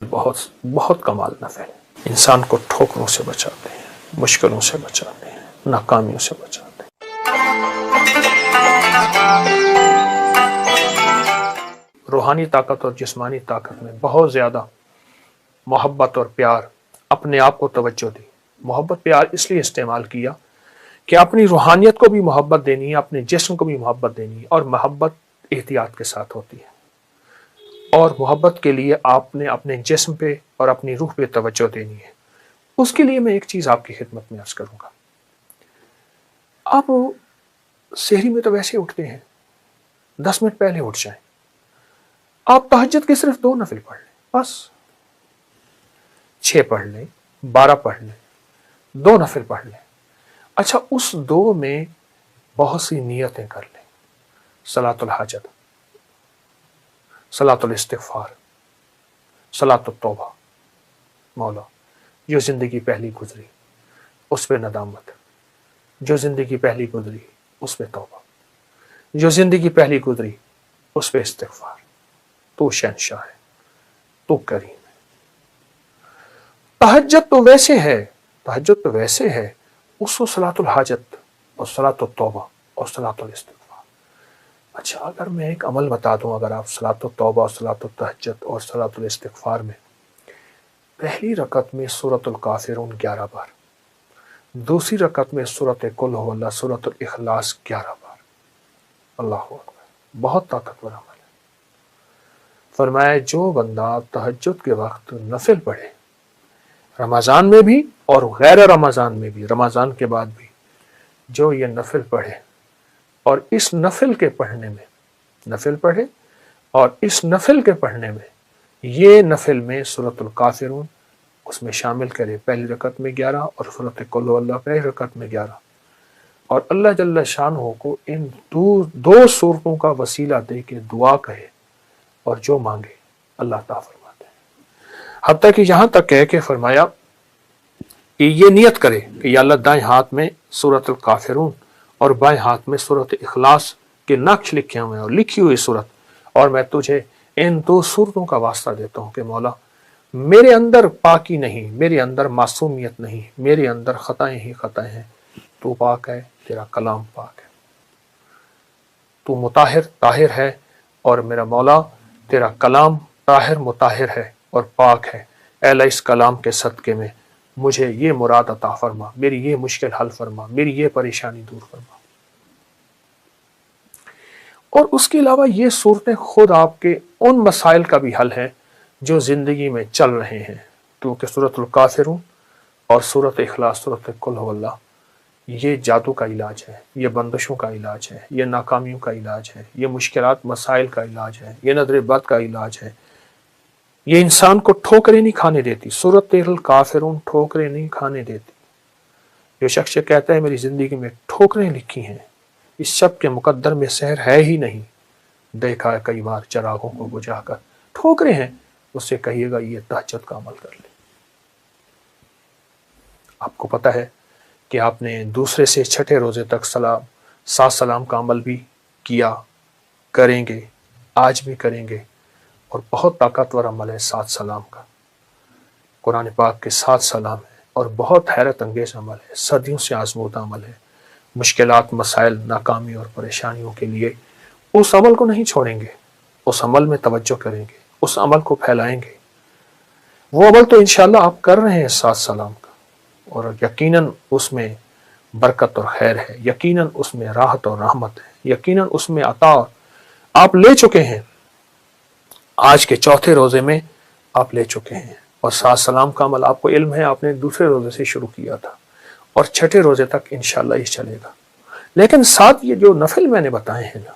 بہت بہت کمال نفل انسان کو ٹھوکروں سے بچاتے ہیں، مشکلوں سے بچاتے ہیں، ناکامیوں سے بچاتے ہیں۔ روحانی طاقت اور جسمانی طاقت میں بہت زیادہ محبت اور پیار، اپنے آپ کو توجہ دی۔ محبت پیار اس لیے استعمال کیا کہ اپنی روحانیت کو بھی محبت دینی ہے، اپنے جسم کو بھی محبت دینی ہے، اور محبت احتیاط کے ساتھ ہوتی ہے۔ اور محبت کے لیے آپ نے اپنے جسم پہ اور اپنی روح پہ توجہ دینی ہے۔ اس کے لیے میں ایک چیز آپ کی خدمت میں عرض کروں گا۔ آپ سحری میں تو ویسے اٹھتے ہیں، 10 منٹ پہلے اٹھ جائیں، آپ تہجد کے صرف 2 نفل پڑھ لیں، بس 6 پڑھ لیں، 12 پڑھ لیں، 2 نفل پڑھ لیں۔ اچھا، اس 2 میں بہت سی نیتیں کر لیں، صلاۃ الحاجت، صلاۃ الاستغفار، صلاۃ التوبہ۔ مولا جو زندگی پہلی گزری اس پہ ندامت، جو زندگی پہلی گزری اس پہ توبہ، جو زندگی پہلی گزری اس پہ استغفار۔ تو شہنشاہ ہے، تو کریم ہے۔ تہجد تو ویسے ہے، تہجد تو ویسے ہے، اس کو صلاۃ الحاجت اور صلاۃ التوبہ اور صلاۃ الاستغفار۔ اچھا، اگر میں ایک عمل بتا دوں، اگر آپ صلاۃ التوبہ اور صلاۃ التہجد اور صلاۃ الاستغفار میں پہلی رکعت میں سورۃ الکافرون 11 بار، دوسری رکعت میں سورۃ قل هو اللہ، سورۃ الاخلاص 11 بار، اللہ اکبر، بہت طاقتور عمل ہے۔ فرمایا جو بندہ تہجد کے وقت نفل پڑھے، رمضان میں بھی اور غیر رمضان میں بھی، رمضان کے بعد بھی، جو یہ نفل پڑھے اور اس نفل کے پڑھنے میں، نفل پڑھے اور اس نفل کے پڑھنے میں، یہ نفل میں سورۃ الکافرون اس میں شامل کرے، پہلی رکعت میں 11 اور سورۃ قل هو اللہ پہلی رکعت میں 11، اور اللہ جل شانہ کو ان 2 سورتوں کا وسیلہ دے کے دعا کہے، اور جو مانگے اللہ تعالیٰ فرماتے ہیں۔ حتیٰ کہ یہاں تک کہہ کے فرمایا کہ یہ نیت کرے کہ یا اللہ دائیں ہاتھ میں سورۃ الکافرون اور بائیں ہاتھ میں سورۃ اخلاص کے نقش لکھے ہوئے ہیں اور لکھی ہوئی سورت، اور میں تجھے ان 2 سورتوں کا واسطہ دیتا ہوں کہ مولا میرے اندر پاکی نہیں، میرے اندر معصومیت نہیں، میرے اندر خطائیں ہی خطائیں ہیں، تو پاک ہے، تیرا کلام پاک ہے، تو مطہر طاہر ہے، اور میرا مولا تیرا کلام طاہر مطہر ہے اور پاک ہے۔ اے اللہ اس کلام کے صدقے میں مجھے یہ مراد عطا فرما، میری یہ مشکل حل فرما، میری یہ پریشانی دور فرما۔ اور اس کے علاوہ یہ صورتیں خود آپ کے ان مسائل کا بھی حل ہے جو زندگی میں چل رہے ہیں، کیونکہ سورۃ الکافرون اور سورۃ اخلاص، سورۃ قل هو اللہ، یہ جادو کا علاج ہے، یہ بندشوں کا علاج ہے، یہ ناکامیوں کا علاج ہے، یہ مشکلات مسائل کا علاج ہے، یہ نظر بد کا علاج ہے، یہ انسان کو ٹھوکریں نہیں کھانے دیتی۔ سورۃ الکافرون ٹھوکریں نہیں کھانے دیتی۔ جو شخص کہتا ہے میری زندگی میں ٹھوکریں لکھی ہیں، اس شب کے مقدر میں سحر ہے ہی نہیں، دیکھا ہے کئی بار چراغوں کو بجھا کر، ٹھوکریں ہیں، اس سے کہیے گا یہ تہجد کا عمل کر لے۔ آپ کو پتہ ہے کہ آپ نے دوسرے سے چھٹے روزے تک 7 سلام کا عمل بھی کیا، کریں گے، آج بھی کریں گے، اور بہت طاقتور عمل ہے 7 سلام کا۔ قرآن پاک کے 7 سلام ہیں اور بہت حیرت انگیز عمل ہے، صدیوں سے آزمودہ عمل ہے۔ مشکلات، مسائل، ناکامی اور پریشانیوں کے لیے اس عمل کو نہیں چھوڑیں گے، اس عمل میں توجہ کریں گے، اس عمل کو پھیلائیں گے۔ وہ عمل تو انشاءاللہ آپ کر رہے ہیں 7 سلام کا، اور یقیناً اس میں برکت اور خیر ہے، یقیناً اس میں راحت اور رحمت ہے، یقیناً اس میں عطا آپ لے چکے ہیں۔ آج کے چوتھے روزے میں آپ لے چکے ہیں، اور 7 سلام کا عمل آپ کو علم ہے، آپ نے دوسرے روزے سے شروع کیا تھا، اور چھٹے روزے تک انشاءاللہ یہ چلے گا۔ لیکن ساتھ یہ جو نفل میں نے بتائے ہیں نا،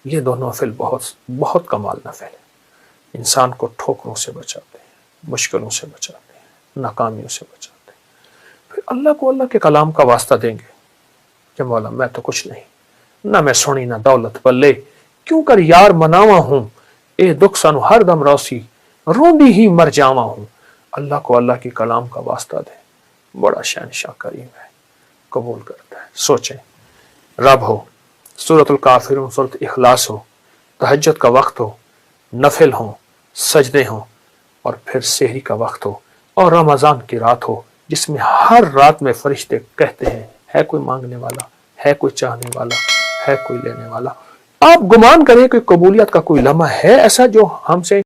یہ دونوں نفل بہت کمال نفل ہے، انسان کو ٹھوکروں سے بچاتے ہیں، مشکلوں سے بچاتے ہیں، ناکامیوں سے بچاتے ہیں۔ پھر اللہ کو اللہ کے کلام کا واسطہ دیں گے کہ مولا میں تو کچھ نہیں، نہ میں سونی نہ دولت پلے، کیوں کر یار مناوا ہوں، اے دکھ سنو ہر دم روسی، روندی ہی مر جاوا ہوں۔ اللہ کو اللہ کے کلام کا واسطہ دیں، بڑا شہنشاہ کریم ہے، قبول کرتا ہے۔ سوچیں، رب ہو، سورۃ الکافرون، سورۃ اخلاص ہو، تہجد کا وقت ہو، نفل ہوں، سجدے ہوں، اور پھر سحری کا وقت ہو اور رمضان کی رات ہو جس میں ہر رات میں فرشتے کہتے ہیں ہے کوئی مانگنے والا، ہے کوئی چاہنے والا، ہے کوئی لینے والا. آپ گمان کریں کہ قبولیت کا کوئی لمحہ ہے ایسا جو ہم سے